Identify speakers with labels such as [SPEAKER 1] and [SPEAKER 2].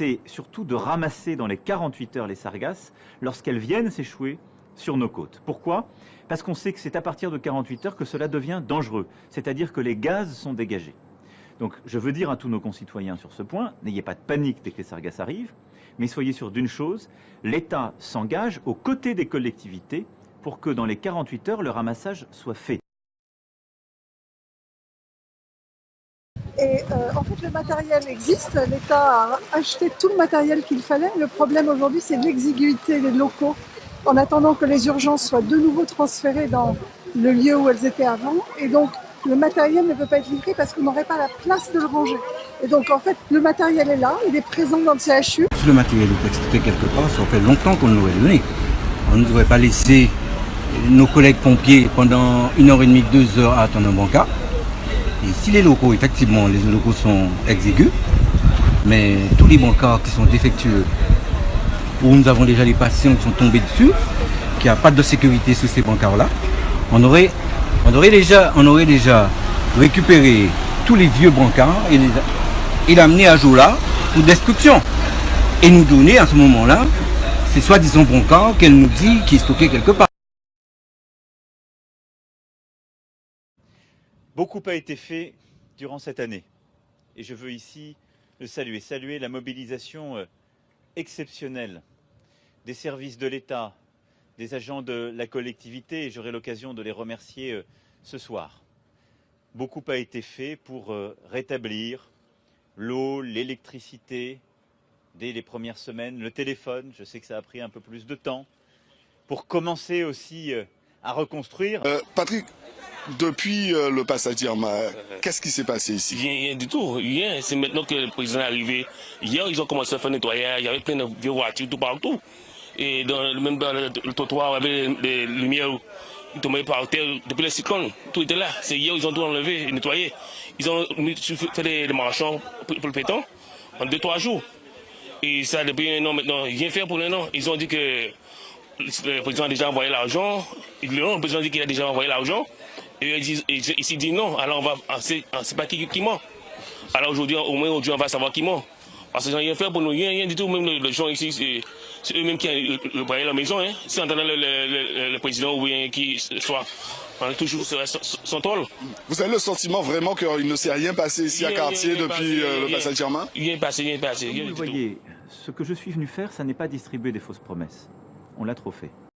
[SPEAKER 1] c'est surtout de ramasser dans les 48 heures les sargasses lorsqu'elles viennent s'échouer sur nos côtes. Pourquoi? Parce qu'on sait que c'est à partir de 48 heures que cela devient dangereux, c'est-à-dire que les gaz sont dégagés. Donc je veux dire à tous nos concitoyens sur ce point, n'ayez pas de panique dès que les sargasses arrivent, mais soyez sûrs d'une chose, l'État s'engage aux côtés des collectivités pour que dans les 48 heures, le ramassage soit fait.
[SPEAKER 2] Et en fait, le matériel existe, l'État a acheté tout le matériel qu'il fallait. Le problème aujourd'hui, c'est l'exiguïté des locaux en attendant que les urgences soient de nouveau transférées dans le lieu où elles étaient avant. Et donc, le matériel ne peut pas être livré parce qu'on n'aurait pas la place de le ranger. Et donc, en fait, le matériel est là, il est présent dans le CHU.
[SPEAKER 3] Si le matériel est exploité quelque part, ça fait longtemps qu'on nous l'aurait donné. On ne devrait pas laisser nos collègues pompiers pendant 1h30, 2 heures à attendre un bancard. Et si les locaux, effectivement, les locaux sont exigus, mais tous les bancards qui sont défectueux, où nous avons déjà les patients qui sont tombés dessus, qu'il n'y a pas de sécurité sur ces bancards-là, on aurait déjà récupéré tous les vieux bancards et l'amener à jour là pour destruction. Et nous donner à ce moment-là ces soi-disant bancards qu'elle nous dit qui est stocké quelque part.
[SPEAKER 1] Beaucoup a été fait durant cette année et je veux ici le saluer la mobilisation exceptionnelle des services de l'État, des agents de la collectivité et j'aurai l'occasion de les remercier ce soir. Beaucoup a été fait pour rétablir l'eau, l'électricité dès les premières semaines, le téléphone, je sais que ça a pris un peu plus de temps, pour commencer aussi à reconstruire.
[SPEAKER 4] Patrick, depuis le passage d'Irma, qu'est-ce qui s'est passé ici?
[SPEAKER 5] Rien du tout, rien. C'est maintenant que le président est arrivé. Hier, ils ont commencé à faire nettoyer. Il y avait plein de vieux voitures tout partout. Et même dans le trottoir, il y avait des lumières qui tombaient par terre depuis le cyclone. Tout était là. C'est hier, ils ont tout enlevé et nettoyé. Ils ont fait des marchands pour le péton en 2-3 jours. Et ça, depuis un an maintenant, rien fait pour un an. Ils ont dit que le président a déjà envoyé l'argent. Le président dit qu'il a déjà envoyé l'argent. Et ils disent non, alors on sait pas qui ment. Alors aujourd'hui, au moins aujourd'hui, on va savoir qui ment. Parce qu'ils n'ont rien fait pour nous, rien du tout. Même les gens ici, c'est eux-mêmes qui ont réparé la maison. Hein. Si on entend le président ou bien qui soit, on est toujours sur son toile.
[SPEAKER 4] Vous avez le sentiment vraiment qu'il ne s'est rien passé ici à Cartier depuis le passage d'Irma?
[SPEAKER 5] Rien passé.
[SPEAKER 1] Vous voyez, ce que je suis venu faire, ça n'est pas distribuer des fausses promesses. On l'a trop fait.